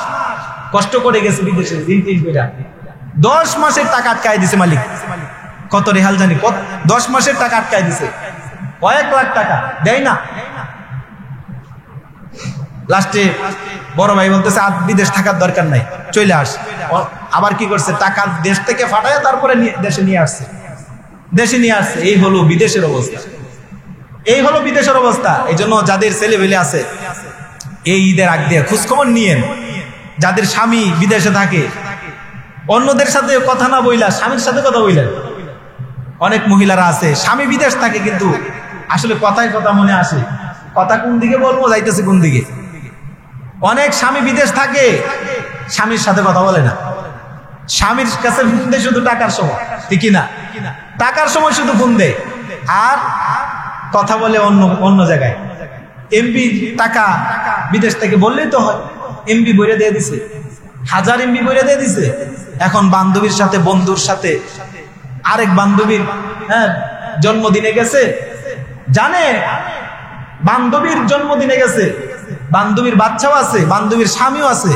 Speaker 1: কষ্ট করে গেছে বিদেশে, 10 মাসের টাকা আটকায় দিছে মালিক। কত রেহাল জানি, 10 মাসের টাকা আটকায় দিছে, কয়েক লাখ টাকা দেয় না। লাস্টে বড় ভাই বলতেছে আর বিদেশ থাকার দরকার নাই, চলে আস। আবার কি করছে, টাকা দেশ থেকে ফাটায় তারপরে দেশে নিয়ে আসছে, এই হলো বিদেশের অবস্থা, এই হলো বিদেশের অবস্থা। এই জন্য যাদের ছেলে পেলে আছে এই ঈদের আগ দিয়ে খোঁজখবর নিয়েন। যাদের স্বামী বিদেশে থাকে, অন্যদের সাথে কথা না বইলা স্বামীর সাথে কথা বইলেন। অনেক মহিলারা আছে স্বামী বিদেশ থাকে, কিন্তু আসলে কথায় কথা মনে আসে, কথা কোন দিকে বলবো, যাইতেছে কোন দিকে। অনেক স্বামী বিদেশ থাকে, স্বামীর সাথে কথা বলে না, স্বামীর কাছে ফোন দেয় শুধু টাকার সময়, ঠিক না? টাকার সময় শুধু ফোন দেয়, আর কথা বলে অন্য জায়গায়। এমবি টাকা বিদেশ থেকে বললেই তো হয়, এমবি বইরে দিয়ে দিছে, 1000 এমবি বইরে দিয়ে দিছে। এখন বান্ধবীর সাথে, বন্ধুর সাথে, আরেক বান্ধবীর জন্মদিনে গেছে, জানে বান্ধবীর জন্মদিনে গেছে, বান্ধবীর বাচ্চাও আছে, বান্ধবীর স্বামীও আছে,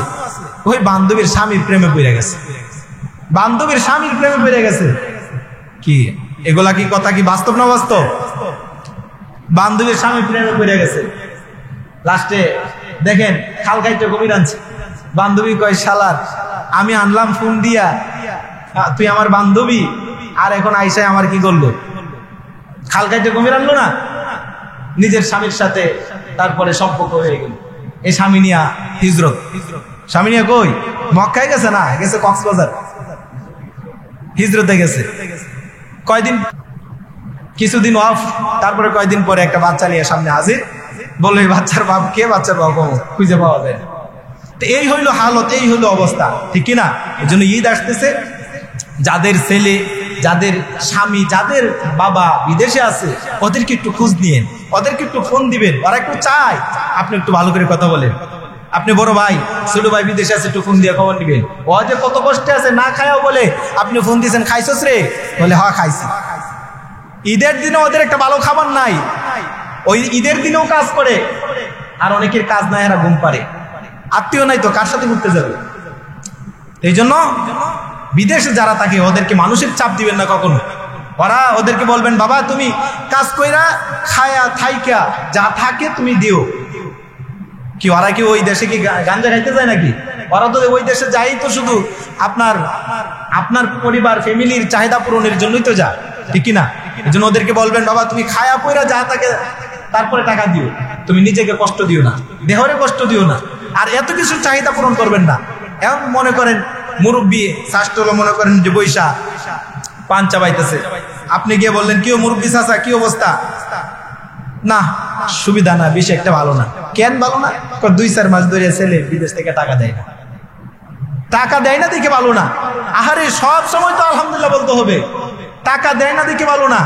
Speaker 1: ওই বান্ধবীর স্বামীর প্রেমে পড়ে গেছে, বান্ধবীর স্বামীর প্রেমে পড়ে গেছে। কি এগুলা কি কথা কি বাস্তব না বাস্তব? বান্ধবীর স্বামী প্রেমে পড়ে গেছে। লাস্টে দেখেন খাল খাইতে কুমির আনছে। বান্ধবী কয় শালার, আমি আনলাম ফোন দিয়া, তুই আমার বান্ধবী, আর এখন আইসায় আমার কি করলো? খাল খাইতে কুমির আনলো না, নিজের স্বামীর সাথে তারপরে সম্পর্ক হয়ে গেল। এই স্বামী নিয়া হিজরত, স্বামী নিয়া কই? মক্কায় গেছে না, গেছে কক্সবাজার, হিজরতে গেছে। কয়দিন, কিছুদিন অফ, তারপরে কয়দিন পরে একটা বাচ্চা নিয়ে সামনে হাজির, বললো এই বাচ্চার বাপ কে? বাচ্চার বাপ খুঁজে পাওয়া যায় না। তো এই হইলো হালত, এই হইলো অবস্থা, ঠিক কিনা? এই জন্য ঈদ আসতেছে, যাদের ছেলে, যাদের স্বামী, যাদের বাবা বিদেশে আছে, ওদেরকে একটু খোঁজ নিয়েন, ওদেরকে একটু ফোন দিবেন। ওরা একটু চায় আপনি একটু ভালো করে কথা বলেন। আপনি বড় ভাই, ছোট ভাই বিদেশে আছে, একটু ফোন দিয়ে খবর নিবেন। ও যে কত কষ্টে আছে, না খায়াও বলে আপনি ফোন দিয়েছেন, খাইছস রে? বলে হ্যাঁ খাইছি। ঈদের দিনে ওদের একটা ভালো খাবার নাই, ওই ঈদের দিনেও কাজ করে, আর অনেকের কাজ নাই, এরা ঘুম পারে, আত্মীয় নাই তো কার সাথে ঘুরতে যাবে? এই জন্য বিদেশে যারা থাকে ওদেরকে মানসিক চাপ দিবেন না কখনো। ওরা ওদেরকে বলবেন বাবা তুমি কাজ কইরা খায়া থাইকা যা থাকে তুমি দিও। কি ওরা কি ওই দেশে কি গাঞ্জা খাইতে যায় নাকি? ওরা তো ওই দেশে যাই তো শুধু আপনার পরিবার ফ্যামিলির চাহিদা পূরণের জন্যই তো যায়, ঠিক কিনা? এই জন্য ওদেরকে বলবেন বাবা তুমি খায়া পইরা যা থাকে তারপরে টাকা দিও, তুমি নিজেকে কষ্ট দিও না, দেহরে কষ্ট দিও না, আর এত কিছু চাহিদা পূরণ করবেন না। এখন মনে করেন মুরব্বী শাস্ত্র মনে করেন যে বৈশা পান চাবাইতেছে, আপনি গিয়ে বললেন কি ও মুরব্বী চাচা কি অবস্থা? না সুবিধা না, বেশি একটা ভালো না। কেন ভালো না? 2-4 মাস ধরে ছেলে বিদেশ থেকে টাকা দেয় না, টাকা দেয় না দেখে ভালো না। আহারে সব সময় তো আলহামদুলিল্লাহ বলতে হবে, টাকা দেয় না দেখে ভালো না।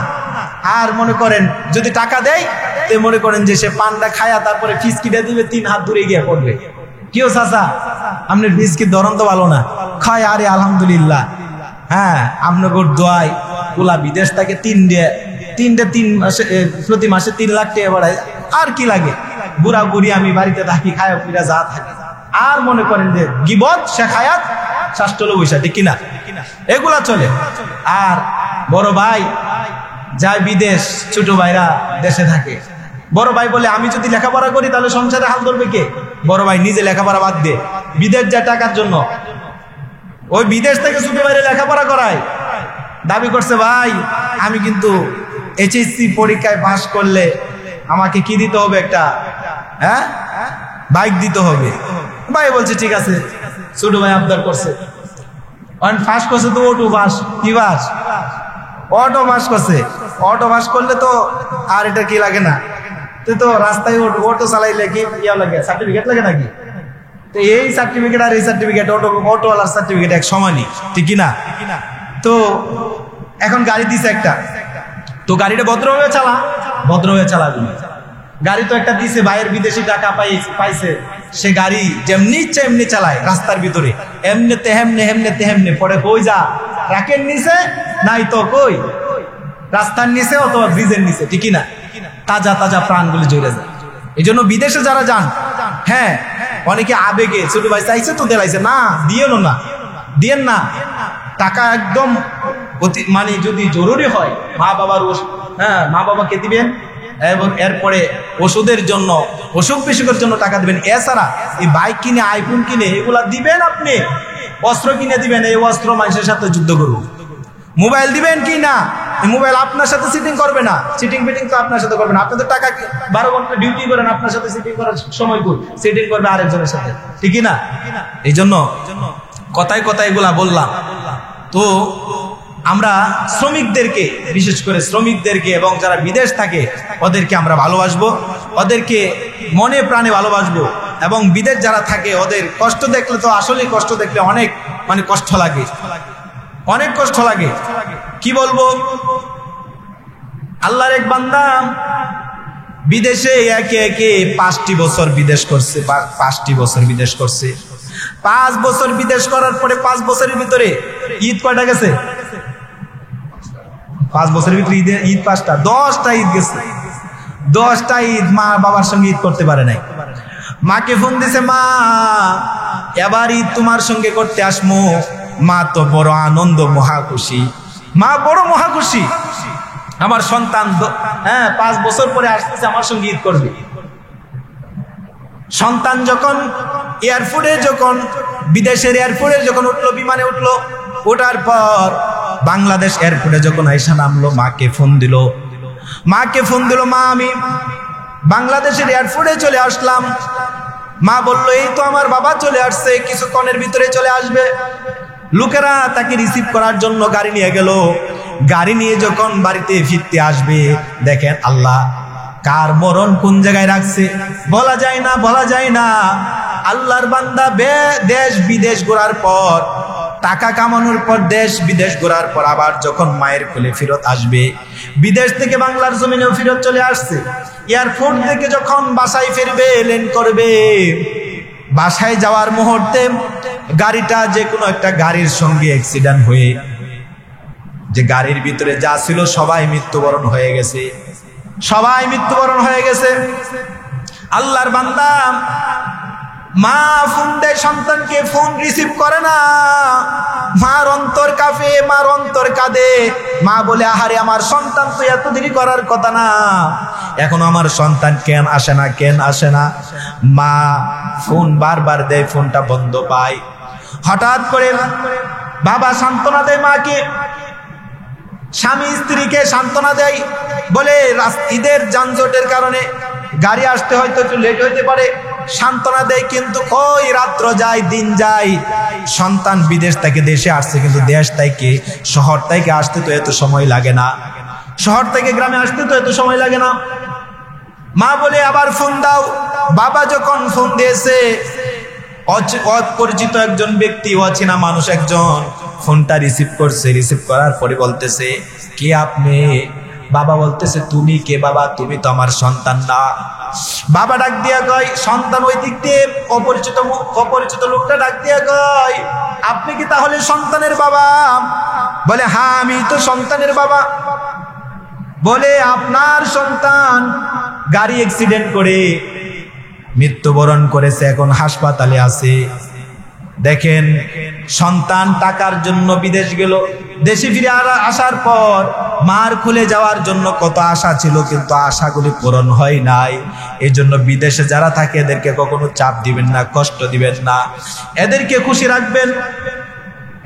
Speaker 1: আর মনে করেন যদি টাকা দেয় তো মনে করেন যে সে পানটা খায়া তারপরে ফিসকিটা দিবে, 3 হাত দূরে গিয়ে পড়বে, কিও চাচা আপনার ফিসকির ধরন তো ভালো না, খায় আরে আলহামদুলিল্লাহ। হ্যাঁ আপনাকে দোয়াই ওলা বিদেশ থেকে 3 মাসে প্রতি মাসে 3 লাখ টাকা বাড়ায়, আর কি লাগে? বুড়া বুড়ি আমি বাড়িতে থাকি, খায়া পিড়া যা থাকে। আর মনে করেন যে গিবত শেখায়াত শাসটলো বৈশা, ঠিক কিনা? এগুলা চলে। আর বড় ভাই যায় বিদেশ, ছোট ভাইরা দেশে থাকে। বড় ভাই বলে আমি যদি লেখাপড়া করি তাহলে সংসারে হাল ধরবে কে? বড় ভাই নিজে লেখাপড়া বাদ দিয়ে বিদেশ যায় টাকার জন্য। ওই বিদেশ থেকে ছোট ভাইরে লেখাপড়া করায়, দাবি করছে ভাই আমি কিন্তু এইচএসসি পরীক্ষায় পাস করলে আমাকে কি দিতে হবে, একটা বাইক দিতে হবে। ভাই বলছে ঠিক আছে। ছোট ভাই আবদার করছে, পাস করছে তো অটো পাস, কি পাস? অটো পাস করছে। অটো পাস করলে তো আর এটা কি লাগে না, তুই তো রাস্তায় অটো চালাইলে কি ইয়া লাগে, সার্টিফিকেট লাগে নাকি? তো এই সার্টিফিকেট আর এই সার্টিফিকেট, অটোওয়ালার সার্টিফিকেট এক সমানই, ঠিক না? তো এখন গাড়ি দিছে একটা, তো গাড়িটা ভদ্রভাবে চালাবে। গাড়ি তো একটা দিছে, ভাইয়ের বিদেশি টাকা পাইছে, সে গাড়ি যেমনি ইচ্ছে এমনি চালায় রাস্তার ভিতরে, এমনিতে হেমনে পরে কই যা ট্রাকের নিচে, নাই তো কই রাস্তার নিচে অথবা ব্রিজের নিচে, ঠিক না? তাজা তাজা প্রাণগুলি জড়ে যায়। এই জন্য বিদেশে যারা যান, হ্যাঁ অনেকে আবেগে ছোট ভাই চাইছে তো দেলাইছে, না দিয়েন না টাকা একদম মানে যদি জরুরি হয় মা বাবাকে দিবেন, এবং এরপরে ওষুধের জন্য, অসুখ বিসুখের জন্য টাকা দিবেন। এছাড়া এই বাইক কিনে, আইফোন কিনে এগুলা দিবেন, আপনি অস্ত্র কিনে দিবেন, এই অস্ত্র মানুষের সাথে যুদ্ধ করবো। মোবাইল দিবেন কি না, মোবাইল আপনার সাথে সিটিং করবে না, সিটিং তো আপনার সাথে করবে না। আপনি তো টাকা 12 ঘন্টা ডিউটি করেন, আপনার সাথে সিটিং করার সময় কই, সিটিং করবে আরেকজনের সাথে, ঠিক না? এই জন্য কথায় এগুলা বললাম। তো আমরা শ্রমিকদেরকে, বিশেষ করে শ্রমিকদেরকে এবং যারা বিদেশ থাকে ওদেরকে আমরা ভালোবাসবো, ওদেরকে মনে প্রাণে ভালোবাসবো। এবং বিদেশ যারা থাকে ওদের কষ্ট দেখলে তো আসলে কষ্ট দেখলে অনেক কষ্ট লাগে, অনেক কষ্ট লাগে। কি বলবো, আল্লাহর এক বান্দা বিদেশে একে 5টি বছর বিদেশ করছে, 5টি বছর বিদেশ করছে। 5 বছর বিদেশ করার পরে 5 বছরের ভিতরে ঈদ কয়টা গেছে? 5 বছরের ভিতরে ঈদ 5টা, 10টা ঈদ গেছে। 10টা ঈদ মা বাবার সঙ্গে ঈদ করতে পারে নাই। মাকে ফোন দিছে, মা এবার ঈদ তোমার সঙ্গে করতে আসমো। মা তো বড় আনন্দ, মহা খুশি, মা বড় মহা খুশি, আমার সন্তান 5 বছর পরে আসতেছে আমার সঙ্গে ঈদ করবে। সন্তান যখন এয়ারপোর্টে, যখন বিদেশের এয়ারপোর্টে যখন উঠলো, বিমানে উঠলো, ওঠার পর বাংলাদেশ এয়ারপোর্টে যখন আইসা নামলো, মাকে ফোন দিল, মা আমি বাংলাদেশের এয়ারপোর্টে চলে আসলাম। মা বললো এই তো আমার বাবা চলে আসছে, কিছুক্ষণের ভিতরে চলে আসবে। লোকেরা তাকে রিসিভ করার জন্য গাড়ি নিয়ে গেল। গাড়ি নিয়ে যখন বাড়িতে ফিরতে আসবে, দেখেন আল্লাহ কার মরণ কোন জায়গায় রাখছে বলা যায় না। আল্লাহর বান্দা দেশ বিদেশ ঘোরার পর, টাকা কামানোর পর, দেশ বিদেশ ঘোরার পর আবার যখন মায়ের কোলে ফেরত আসবে, বিদেশ থেকে বাংলার জমিনেও ফেরত চলে আসছে। এয়ারপোর্ট থেকে যখন বাসায় ফিরবে, ল্যান্ড করবে, বাসায় যাওয়ার মুহূর্তে গাড়িটা যে কোনো একটা গাড়ির সঙ্গে অ্যাক্সিডেন্ট হয়ে, যে গাড়ির ভিতরে যা ছিল সবাই মৃত্যুবরণ হয়ে গেছে। আল্লাহর বান্দা মা ফোন দেয় সন্তানকে, ফোন রিসিভ করে না। মার অন্তর কাঁপে, মার অন্তর কাঁদে। মা বলে আহারে আমার সন্তান তো এত দেরি করার কথা না, এখনো আমার সন্তান কেন আসে না। মা ফোন বারবার দেয়, ফোনটা বন্ধ পায়। হঠাৎ করে বাবা সান্ত্বনা দেয় মাকে, স্বামী স্ত্রীকে সান্ত্বনা দেয়, বলে ঈদের যানজটের কারণে গাড়ি আসতে হয়তো একটু লেট হইতে পারে, সান্ত্বনা দেয়। কিন্তু ওই রাত্র যায়, দিন যায়, সন্তান বিদেশ থেকে দেশে আসছে, কিন্তু দেশ থেকে শহর থেকে আসতে তো এত সময় লাগে না, শহর থেকে গ্রামে আসতে তো এত সময় লাগে না। মা বলে আবার ফোন দাও। বাবা যখন ফোন দিয়েছে, অপরিচিত একজন ব্যক্তি, অচেনা মানুষ একজন ফোনটা রিসিভ করছে। রিসিভ করার পরে বলতেছে, কে আপনি? বাবা বলতেছে, তুমি কে বাবা? তুমি তো আমার সন্তান না। বাবা ডাক দিয়া কয়, সন্তান ওই দিক দিয়ে অপরিচিত লোকটা ডাক দিয়া কয়, আপনি কি তাহলে সন্তানের বাবা? বলে হ্যাঁ আমি তো সন্তানের বাবা। বলে আপনার সন্তান গাড়ি অ্যাক্সিডেন্ট করে মৃত্যুবরণ করেছে, এখন হাসপাতালে আছে। দেখেন, সন্তান টাকার জন্য বিদেশ গেল, দেশে ফিরে আসার পর মার খুলে যাওয়ার জন্য কত আশা ছিল, কিন্তু আশাগুলি পূরণ হয় নাই। এই জন্য বিদেশে যারা থাকে এদেরকে কখনো চাপ দিবেন না, কষ্ট দিবেন না, এদেরকে খুশি রাখবেন,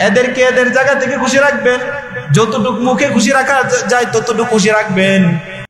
Speaker 1: এদেরকে এদের জায়গা থেকে খুশি রাখবেন, যতটুকু মুখে খুশি রাখা যায় ততটুকু খুশি রাখবেন।